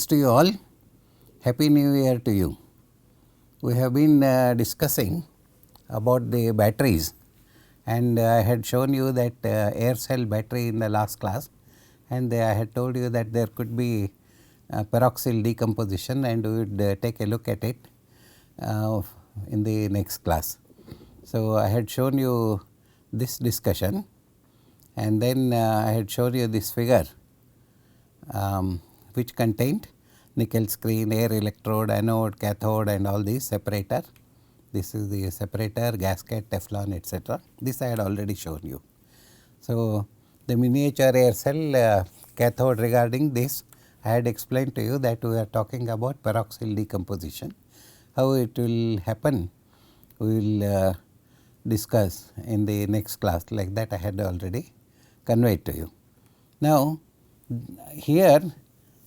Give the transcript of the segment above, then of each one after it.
Greetings to you all. Happy New Year to you. We have been discussing about the batteries, and I had shown you that air cell battery in the last class, and I had told you that there could be peroxyl decomposition, and we would take a look at it in the next class. So, I had shown you this discussion, and then I had shown you this figure which contained nickel screen, air electrode, anode, cathode and all these separator. This is the separator, gasket, Teflon, etc. This I had already shown you. So, the miniature air cell cathode, regarding this I had explained to you that we are talking about peroxyl decomposition. How it will happen we will discuss in the next class, like that I had already conveyed to you. Now, here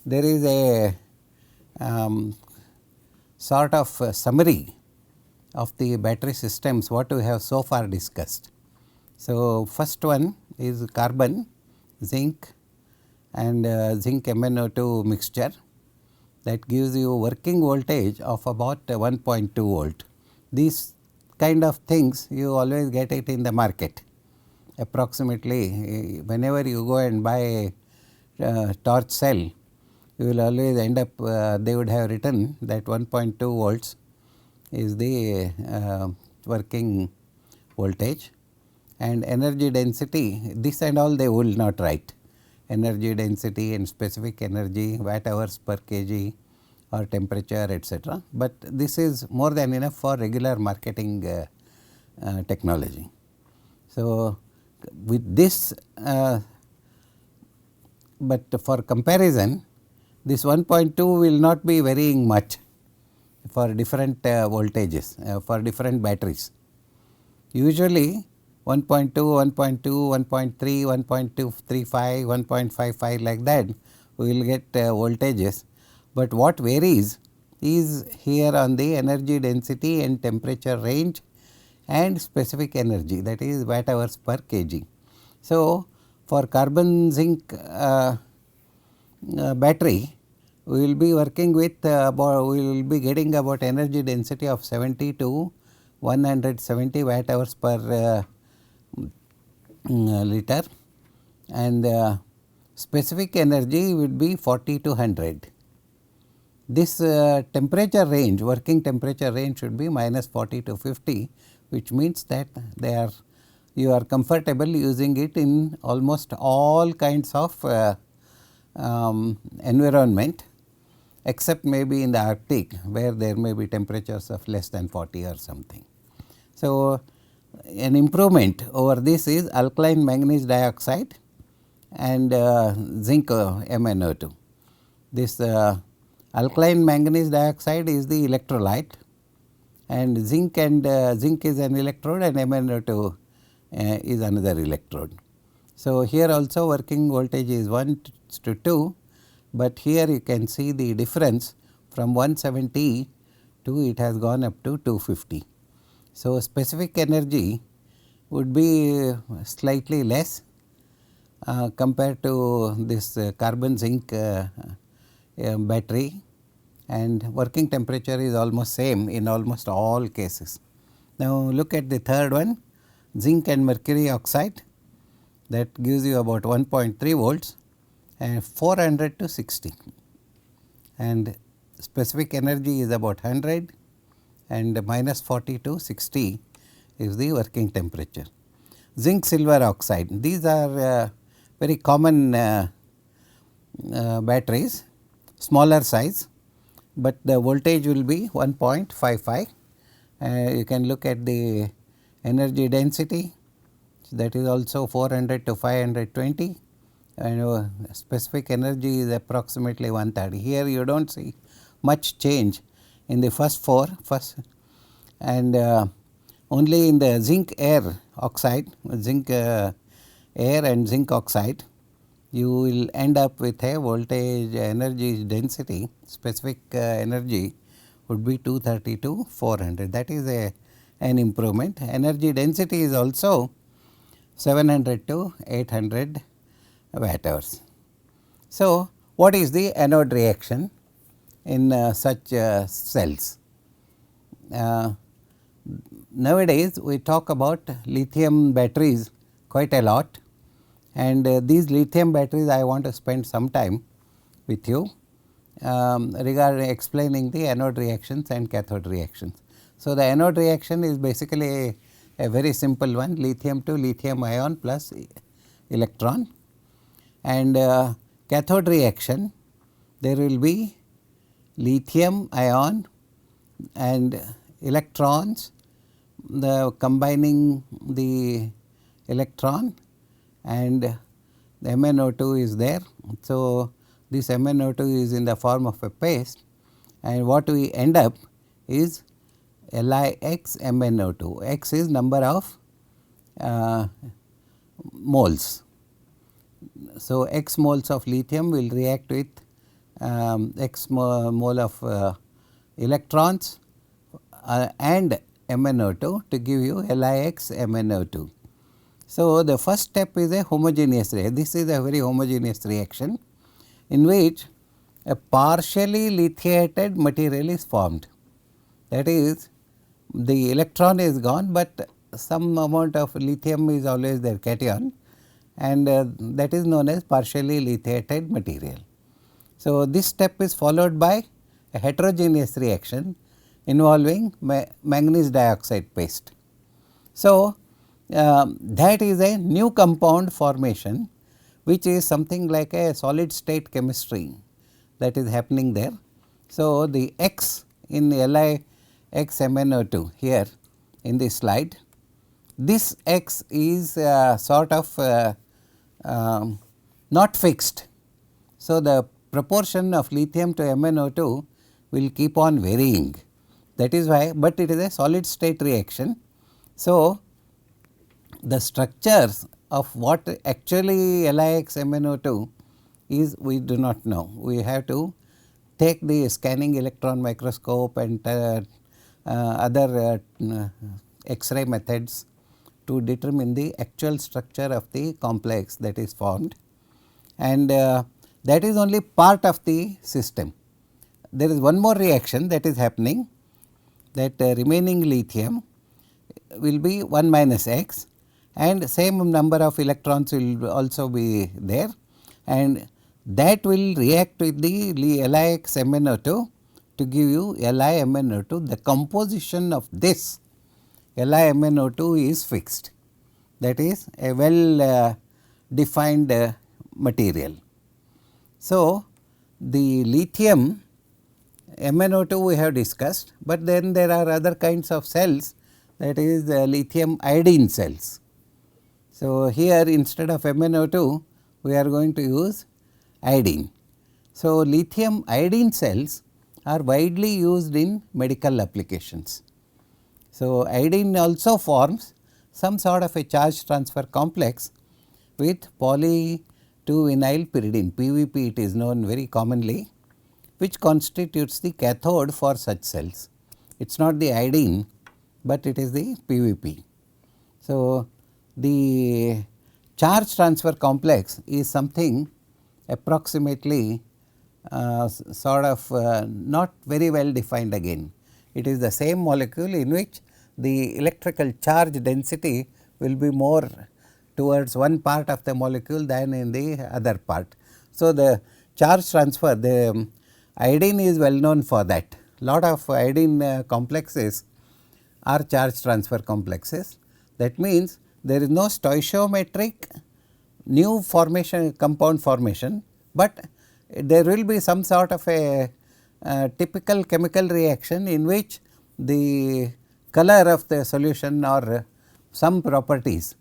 there is a sort of summary of the battery systems what we have so far discussed. So, first one is carbon, zinc and zinc MnO2 mixture, that gives you working voltage of about 1.2 volt. These kind of things you always get it in the market. Approximately whenever you go and buy a torch cell, you will always end up they would have written that 1.2 volts is the working voltage, and energy density, this and all they will not write, energy density and specific energy, watt hours per kg or temperature, etc. But this is more than enough for regular marketing technology. So, with this but for comparison, this 1.2 will not be varying much for different voltages for different batteries. Usually 1.2, 1.2, 1.3, 1.235, 1.55 like that we will get voltages, but what varies is here on the energy density and temperature range and specific energy, that is watt hours per kg. So, for carbon zinc battery, we will be working with about, we will be getting about energy density of 70 to 170 watt hours per liter, and specific energy would be 40 to 100. This temperature range, working temperature range should be minus 40 to 50, which means that they are, you are comfortable using it in almost all kinds of environment, except maybe in the Arctic, where there may be temperatures of less than 40 or something. So, an improvement over this is alkaline manganese dioxide and zinc MnO2. This alkaline manganese dioxide is the electrolyte, and zinc is an electrode, and MnO2 is another electrode. So, here also working voltage is 1 to 2, but here you can see the difference from 170 to it has gone up to 250. So, specific energy would be slightly less compared to this carbon zinc battery, and working temperature is almost same in almost all cases. Now, look at the third one, zinc and mercury oxide, that gives you about 1.3 volts and 400 to 60, and specific energy is about 100, and minus 40 to 60 is the working temperature. Zinc silver oxide, these are very common batteries, smaller size, but the voltage will be 1.55. You can look at the energy density, that is also 400 to 520, and specific energy is approximately 130. Here you do not see much change in the first four, and only in the zinc air oxide, zinc air and zinc oxide, you will end up with a voltage energy density, specific energy would be 230 to 400. That is an improvement. Energy density is also 700 to 800 watt hours. So, what is the anode reaction? in such cells. Nowadays we talk about lithium batteries quite a lot, and these lithium batteries I want to spend some time with you regarding explaining the anode reactions and cathode reactions. So, the anode reaction is basically a very simple one, lithium to lithium ion plus electron, and cathode reaction there will be lithium ion and electrons, the combining the electron, and the MnO2 is there. So, this MnO2 is in the form of a paste, and what we end up is LiX MnO2. X is number of moles. So, X moles of lithium will react with X mole of electrons and MnO2 to give you LiX MnO2. So, the first step is a homogeneous reaction. This is a very homogeneous reaction in which a partially lithiated material is formed. That is, the electron is gone, but some amount of lithium is always there, cation, and that is known as partially lithiated material. So, this step is followed by a heterogeneous reaction involving manganese dioxide paste. So, that is a new compound formation, which is something like a solid state chemistry that is happening there. So, the X in LiX MnO2 here in this slide, this X is sort of not fixed. So, the proportion of lithium to MnO2 will keep on varying, that is why, but it is a solid state reaction. So, the structures of what actually LiX MnO2 is we do not know. We have to take the scanning electron microscope and other X-ray methods to determine the actual structure of the complex that is formed, and that is only part of the system. There is one more reaction that is happening, that remaining lithium will be 1 minus X, and same number of electrons will also be there, and that will react with the LiX MnO2 to give you Li MnO2. The composition of this Li MnO2 is fixed, that is a well defined material. So, the lithium MnO2 we have discussed, but then there are other kinds of cells, that is lithium iodine cells. So, here instead of MnO2 we are going to use iodine. So, lithium iodine cells are widely used in medical applications. So, iodine also forms some sort of a charge transfer complex with poly 2-vinyl pyridine, PVP it is known very commonly, which constitutes the cathode for such cells. It is not the iodine, but it is the PVP. So, the charge transfer complex is something approximately sort of not very well defined again. It is the same molecule in which the electrical charge density will be more towards one part of the molecule than in the other part. So, the charge transfer, the iodine is well known for that. Lot of iodine complexes are charge transfer complexes. That means, there is no stoichiometric new formation, compound formation, but there will be some sort of a typical chemical reaction in which the color of the solution or some properties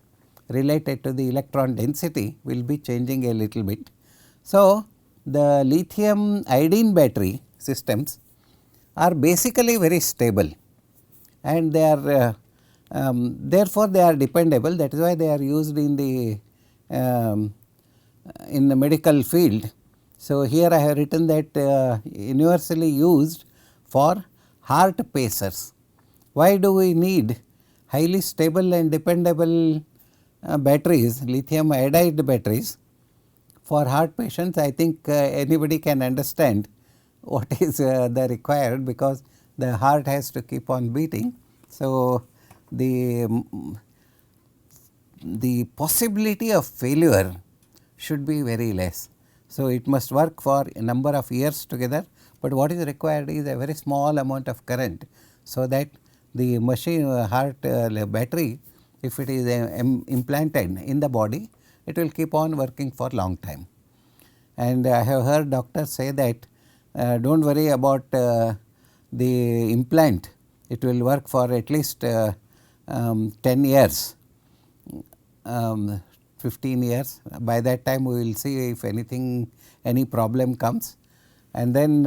related to the electron density will be changing a little bit. So, the lithium iodine battery systems are basically very stable, and they are therefore, they are dependable, that is why they are used in the medical field. So, here I have written that universally used for heart pacers. Why do we need highly stable and dependable batteries, lithium iodide batteries for heart patients? I think anybody can understand what is the required, because the heart has to keep on beating. So, the possibility of failure should be very less. So, it must work for a number of years together, but what is required is a very small amount of current. So, that the machine heart battery, if it is implanted in the body, it will keep on working for long time. And I have heard doctors say that do not worry about the implant, it will work for at least 10 years, 15 years. By that time we will see if any problem comes, and then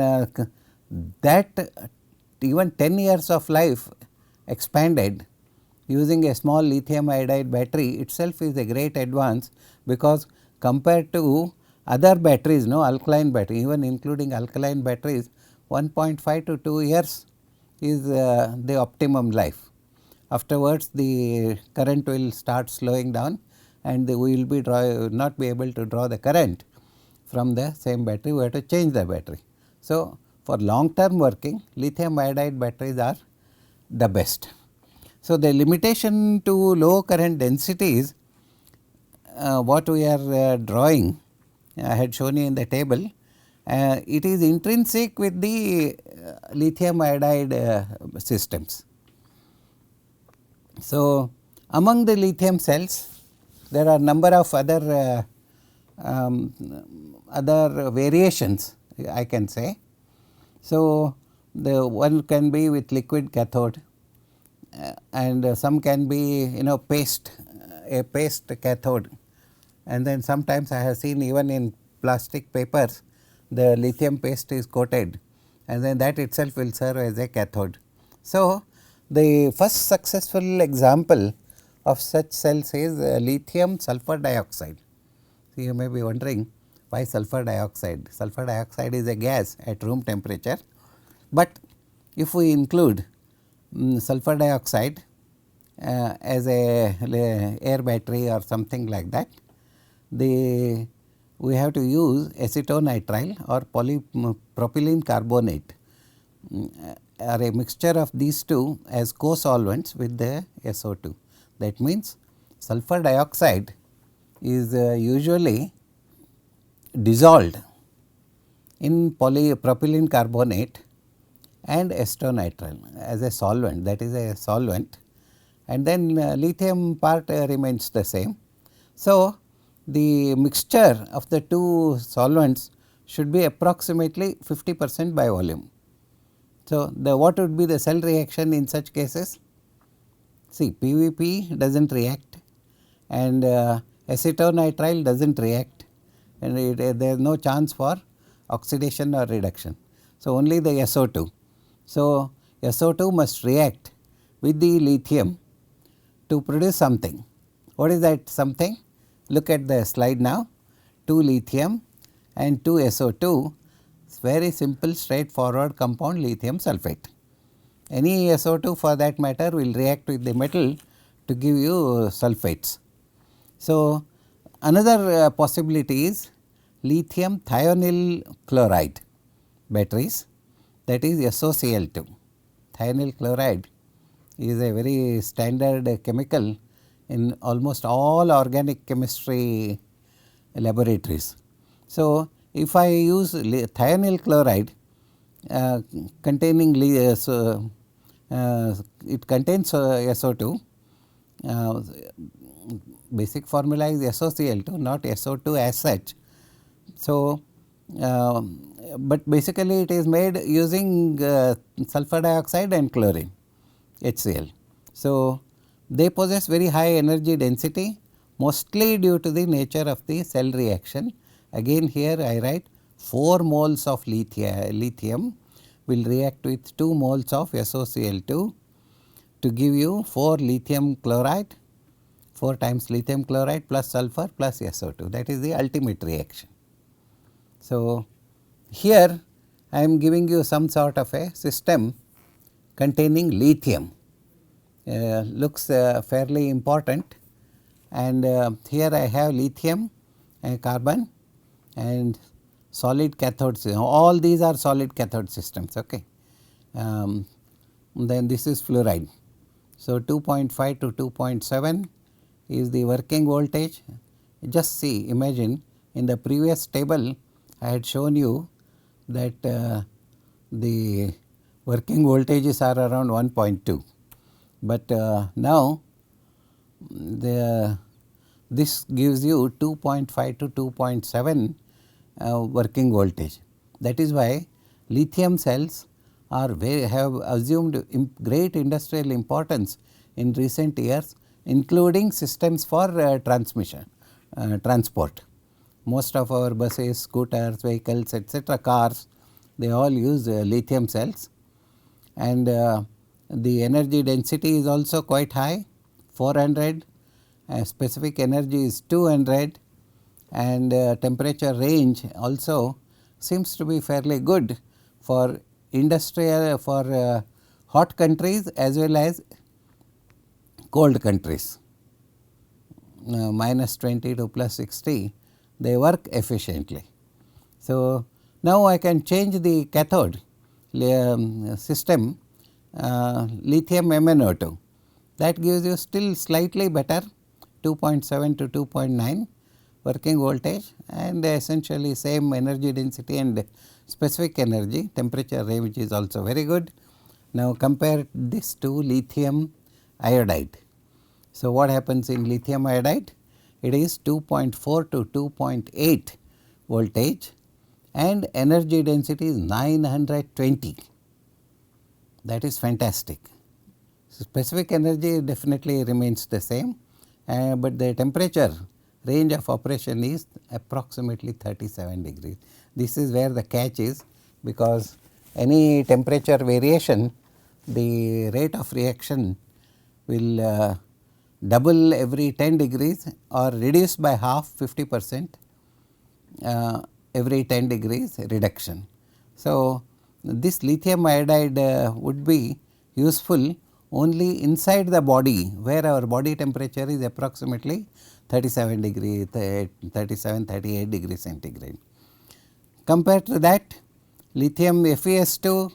that even 10 years of life expanded using a small lithium iodide battery itself is a great advance, because compared to other batteries, alkaline battery, even including alkaline batteries, 1.5 to 2 years is the optimum life. Afterwards the current will start slowing down, and we will be not be able to draw the current from the same battery, we have to change the battery. So, for long term working, lithium iodide batteries are the best. So, the limitation to low current densities, what we are drawing, I had shown you in the table, it is intrinsic with the lithium iodide systems. So, among the lithium cells, there are number of other variations, I can say. So, the one can be with liquid cathode, and some can be paste, a paste cathode, and then sometimes I have seen even in plastic papers the lithium paste is coated, and then that itself will serve as a cathode. So, the first successful example of such cells is lithium sulfur dioxide. So, you may be wondering why sulfur dioxide? Sulfur dioxide is a gas at room temperature, but if we include sulfur dioxide as a air battery or something like that, we have to use acetonitrile or propylene carbonate or a mixture of these two as co-solvents with the SO2. That means, sulfur dioxide is usually dissolved in propylene carbonate and acetonitrile as a solvent, that is a solvent, and then lithium part remains the same. So, the mixture of the two solvents should be approximately 50% by volume. So, what would be the cell reaction in such cases? See, PVP does not react, and acetonitrile does not react, and there is no chance for oxidation or reduction. So, only the SO2. So, SO2 must react with the lithium to produce something. What is that something? Look at the slide now, 2 lithium and 2 SO2, very simple straightforward compound lithium sulphate. Any SO2 for that matter will react with the metal to give you sulphates. So, another possibility is lithium thionyl chloride batteries, that is SOCl2. Thionyl chloride is a very standard chemical in almost all organic chemistry laboratories. So, if I use thionyl chloride containing it contains SO2, basic formula is SOCl2, not SO2 as such. So, but basically it is made using sulfur dioxide and chlorine, HCl. So, they possess very high energy density, mostly due to the nature of the cell reaction. Again here I write 4 moles of lithium will react with 2 moles of SOCl2 to give you 4 lithium chloride, 4 times lithium chloride plus sulfur plus SO2, that is the ultimate reaction. So, here I am giving you some sort of a system containing lithium, looks fairly important, and here I have lithium and carbon, and solid cathode system, all these are solid cathode systems. Okay. Then this is fluoride. So, 2.5 to 2.7 is the working voltage. Just see, imagine in the previous table I had shown you that the working voltages are around 1.2, but now this gives you 2.5 to 2.7 working voltage. That is why lithium cells are have assumed great industrial importance in recent years, including systems for transport. Most of our buses, scooters, vehicles, etc., cars, they all use lithium cells, and the energy density is also quite high, 400, specific energy is 200, and temperature range also seems to be fairly good for industrial, for hot countries as well as cold countries. Minus 20 to plus 60, they work efficiently. So, now I can change the cathode system, lithium MnO2, that gives you still slightly better 2.7 to 2.9 working voltage, and essentially same energy density and specific energy. Temperature range is also very good. Now, compare this to lithium iodide. So, what happens in lithium iodide? It is 2.4 to 2.8 voltage and energy density is 920. That is fantastic. So, specific energy definitely remains the same, but the temperature range of operation is approximately 37 degrees. This is where the catch is, because any temperature variation, the rate of reaction will double every 10 degrees or reduce by half, 50% every 10 degrees reduction. So, this lithium iodide would be useful only inside the body, where our body temperature is approximately 37 degree, 37, 38 degrees centigrade. Compared to that, lithium FeS2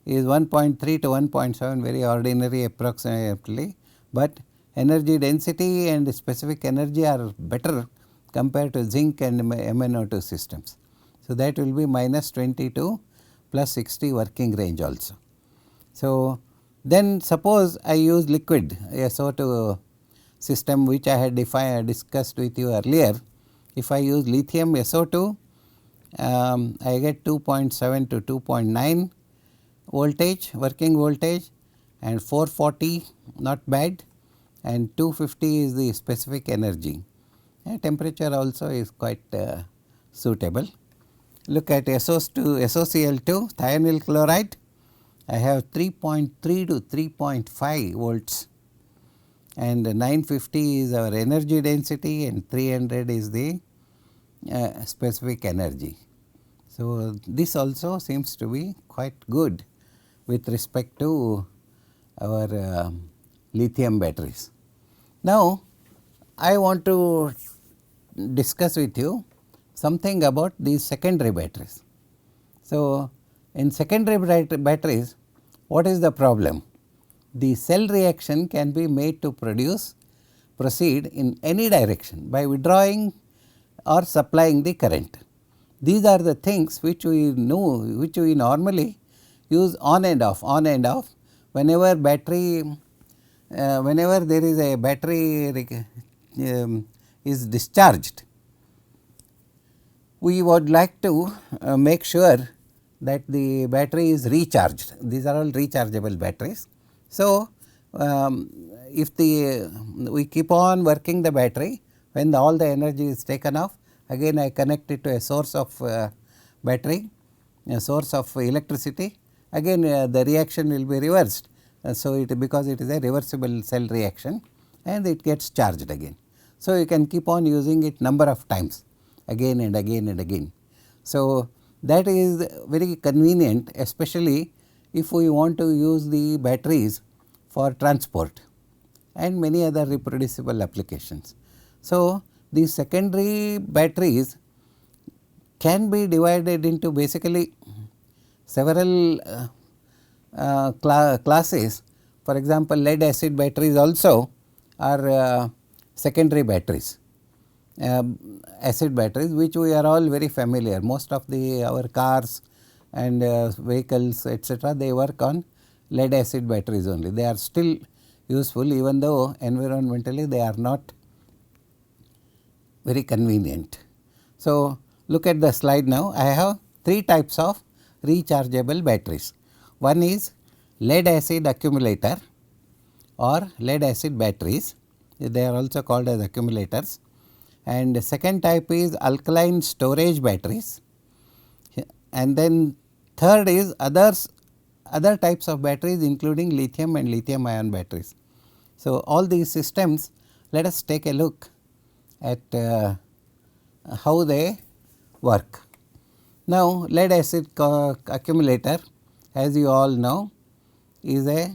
is 1.3 to 1.7, very ordinary approximately, but energy density and specific energy are better compared to zinc and MnO2 systems. So, that will be minus 20 to plus 60 working range also. So, then suppose I use liquid SO2 system, which I had discussed with you earlier. If I use lithium SO2, I get 2.7 to 2.9 voltage, working voltage, and 440, not bad, and 250 is the specific energy. Temperature also is quite suitable. Look at SOCl2, thionyl chloride. I have 3.3 to 3.5 volts, and 950 is our energy density and 300 is the specific energy. So, this also seems to be quite good with respect to our lithium batteries. Now, I want to discuss with you something about these secondary batteries. So, in secondary batteries, what is the problem? The cell reaction can be made to proceed in any direction by withdrawing or supplying the current. These are the things which we know, which we normally use on and off whenever battery, whenever there is a battery is discharged. We would like to make sure that the battery is recharged. These are all rechargeable batteries. So, if we keep on working the battery, when all the energy is taken off, again I connect it to a source of battery, a source of electricity, again the reaction will be reversed. So, because it is a reversible cell reaction and it gets charged again. So, you can keep on using it number of times, again and again and again. So, that is very convenient, especially if we want to use the batteries for transport and many other reproducible applications. So, these secondary batteries can be divided into basically several classes. For example, lead acid batteries also are secondary batteries, acid batteries, which we are all very familiar. Most of our cars and vehicles etc., they work on lead acid batteries only. They are still useful, even though environmentally they are not very convenient. So, look at the slide now. I have 3 types of rechargeable batteries. One is lead acid accumulator or lead acid batteries, they are also called as accumulators, and the second type is alkaline storage batteries, and then third is other types of batteries including lithium and lithium ion batteries. So, all these systems, let us take a look at how they work. Now, lead acid accumulator, as you all know, is a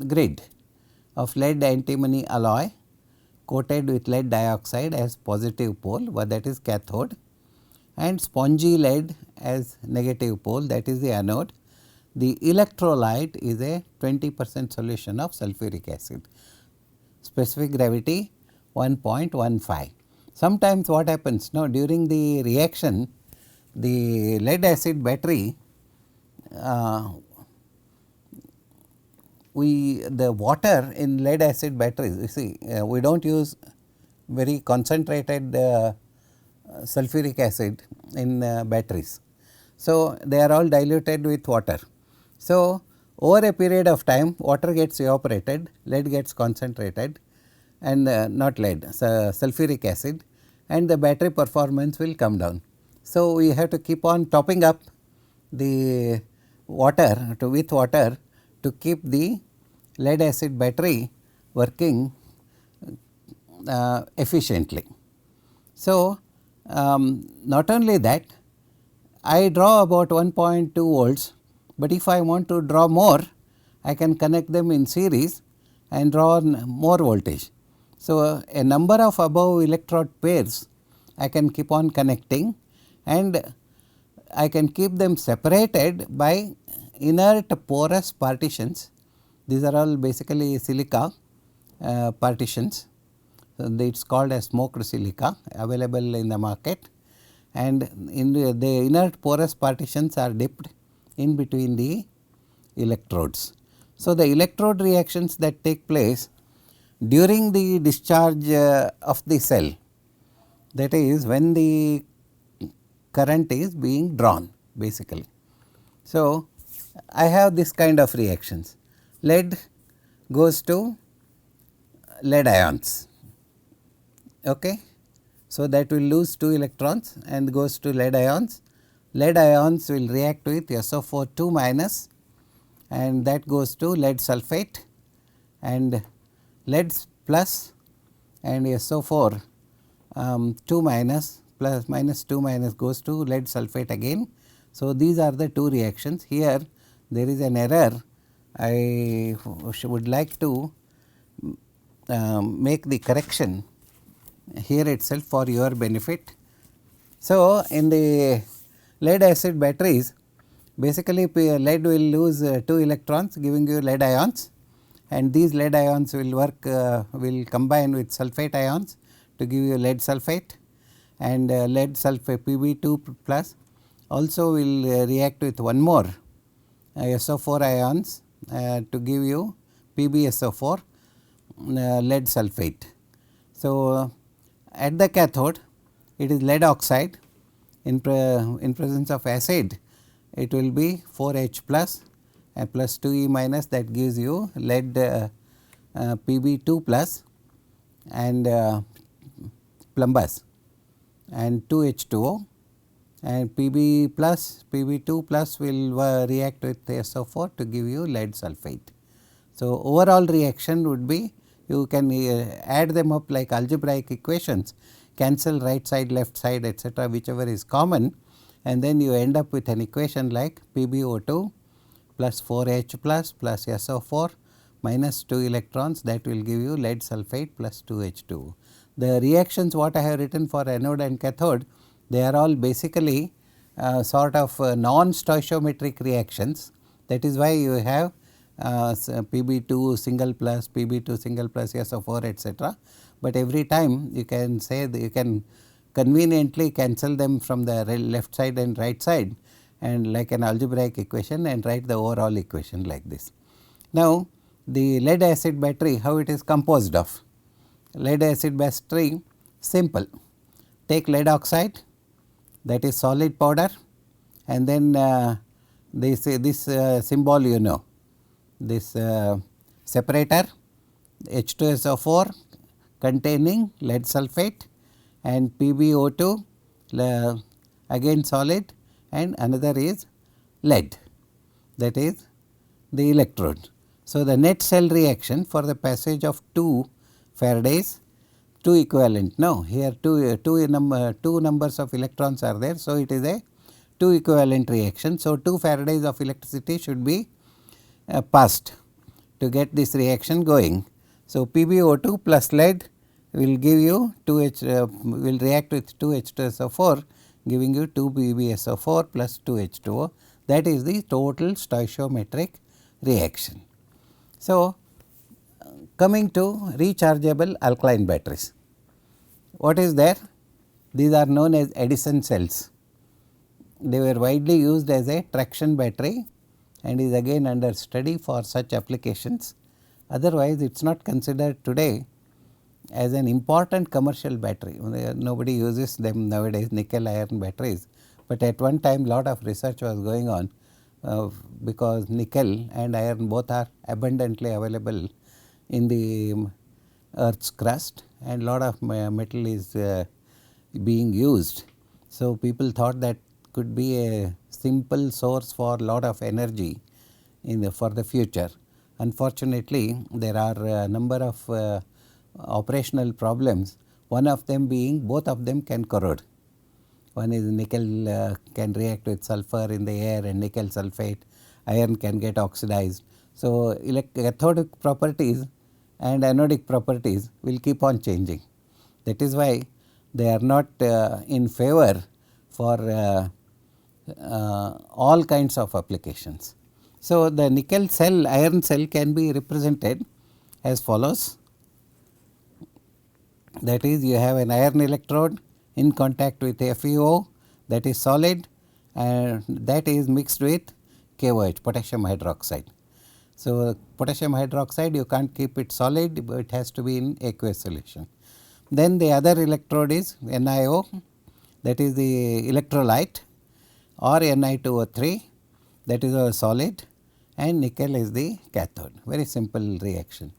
grid of lead antimony alloy coated with lead dioxide as positive pole, that is cathode, and spongy lead as negative pole, that is the anode. The electrolyte is a 20% solution of sulfuric acid, specific gravity 1.15. Sometimes what happens now, during the reaction, the lead acid battery, the water in lead acid batteries, you see, we do not use very concentrated sulfuric acid in batteries. So, they are all diluted with water. So, over a period of time, water gets evaporated, lead gets concentrated, and not lead, so sulfuric acid, and the battery performance will come down. So, we have to keep on topping up the water with water to keep the lead acid battery working efficiently. So, not only that, I draw about 1.2 volts, but if I want to draw more, I can connect them in series and draw on more voltage. So, a number of above electrode pairs I can keep on connecting, and I can keep them separated by inert porous partitions. These are all basically silica partitions. So, it is called as smoked silica, available in the market, and in the inert porous partitions are dipped in between the electrodes. So, the electrode reactions that take place during the discharge of the cell, that is when the current is being drawn basically. So, I have this kind of reactions. Lead goes to lead ions, okay. So, that will lose 2 electrons and goes to lead ions. Lead ions will react with SO4 2 minus, and that goes to lead sulphate, and lead plus and SO4 2 minus plus minus 2 minus goes to lead sulphate again. So, these are the 2 reactions. Here there is an error. I would like to make the correction here itself for your benefit. So, in the lead acid batteries, basically lead will lose 2 electrons, giving you lead ions, and these lead ions will work will combine with sulphate ions to give you lead sulphate, and lead sulphate Pb2 plus also will react with one more SO4 ions to give you PbSO4 lead sulphate. So, at the cathode it is lead oxide, in presence of acid it will be 4H plus and plus 2E minus, that gives you lead Pb2 plus and plumbus and 2H2O, and Pb plus Pb2 plus will react with SO4 to give you lead sulphate. So, overall reaction would be, you can add them up like algebraic equations, cancel right side left side etc., whichever is common, and then you end up with an equation like PbO2 plus 4H plus SO4 minus 2 electrons, that will give you lead sulphate plus 2H2. The reactions what I have written for anode and cathode they are all basically sort of non-stoichiometric reactions. That is why you have Pb2 single plus, Pb2 single plus, SO4 etc. But every time you can say that you can conveniently cancel them from the left side and right side, and like an algebraic equation, and write the overall equation like this. Now, the lead acid battery, how it is composed of? Lead acid battery, simple. Take lead oxide, that is solid powder, and then this symbol you know, this separator H2SO4 containing lead sulphate, and PbO2 again solid, and another is lead, that is the electrode. So, the net cell reaction for the passage of 2 Faradays, 2 equivalent, no, here two numbers of electrons are there. So, it is a 2 equivalent reaction. So, 2 Faradays of electricity should be passed to get this reaction going. So, PbO2 plus lead will give you 2H will react with 2H2SO4, giving you 2 PbSO4 plus 2 H2O. That is the total stoichiometric reaction. So, coming to rechargeable alkaline batteries, what is there? These are known as Edison cells. They were widely used as a traction battery and is again under study for such applications. Otherwise, it is not considered today as an important commercial battery. Nobody uses them nowadays, nickel iron batteries, but at one time lot of research was going on because nickel and iron both are abundantly available in the earth's crust, and lot of metal is being used. So, people thought that could be a simple source for lot of energy for the future. Unfortunately, there are a number of operational problems, one of them being both of them can corrode. One is nickel can react with sulfur in the air and nickel sulphate, iron can get oxidized. So, cathodic properties and anodic properties will keep on changing. That is why they are not in favor for all kinds of applications. So, the nickel cell, iron cell can be represented as follows. That is, you have an iron electrode in contact with FeO, that is solid, and that is mixed with KOH, potassium hydroxide. So, potassium hydroxide you can't keep it solid, but it has to be in aqueous solution. Then the other electrode is NiO, that is the electrolyte, or Ni2O3, that is a solid, and nickel is the cathode. Very simple reaction.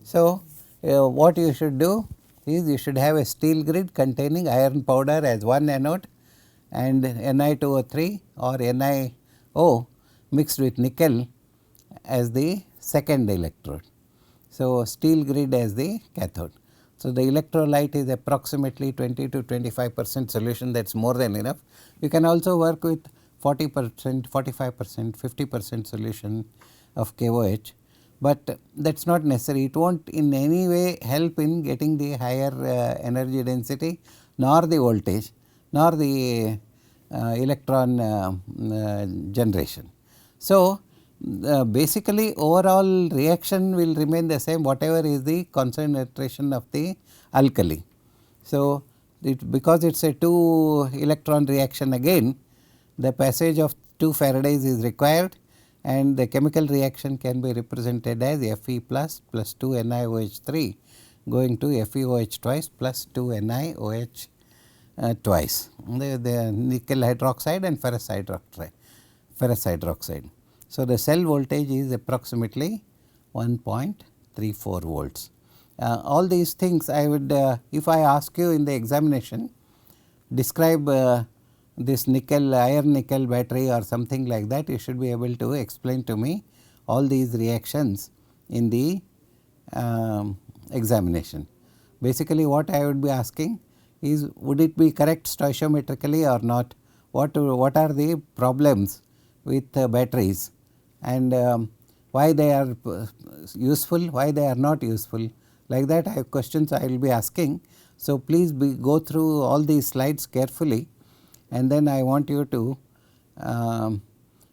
So, what you should do is you should have a steel grid containing iron powder as one anode and Ni2O3 or NiO mixed with nickel as the second electrode. So, steel grid as the cathode. So, the electrolyte is approximately 20 to 25% solution, that is more than enough. You can also work with 40%, 45%, 50% solution of KOH, but that is not necessary. It will not in any way help in getting the higher energy density, nor the voltage, nor the electron generation. So, basically overall reaction will remain the same whatever is the concentration of the alkali. So, because it is a 2 electron reaction again, the passage of 2 Faradays is required, and the chemical reaction can be represented as Fe plus 2 NiOH3 going to FeOH twice plus 2 NiOH twice, the nickel hydroxide and ferrous hydroxide. So, the cell voltage is approximately 1.34 volts. All these things I would, if I ask you in the examination, describe this nickel, iron nickel battery or something like that, you should be able to explain to me all these reactions in the examination. Basically, what I would be asking is, would it be correct stoichiometrically or not? What are the problems with batteries, and why they are useful, why they are not useful? Like that, I have questions I will be asking. So, please go through all these slides carefully and then I want you to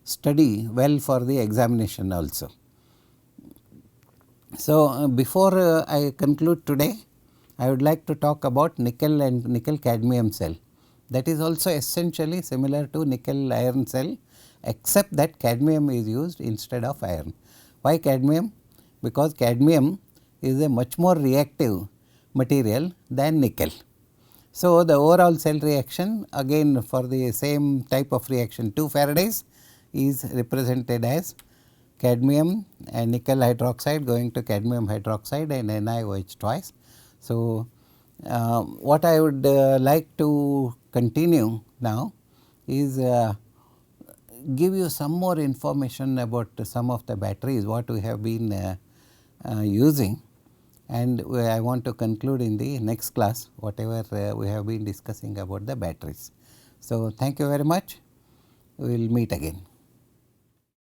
study well for the examination also. So, before I conclude today, I would like to talk about nickel and nickel cadmium cell. That is also essentially similar to nickel iron cell, except that cadmium is used instead of iron. Why cadmium? Because cadmium is a much more reactive material than nickel. So, the overall cell reaction again for the same type of reaction 2 Faradays is represented as cadmium and nickel hydroxide going to cadmium hydroxide and NiOH twice. So, what I would like to continue now is give you some more information about some of the batteries what we have been using, and I want to conclude in the next class whatever we have been discussing about the batteries. So, thank you very much. We will meet again.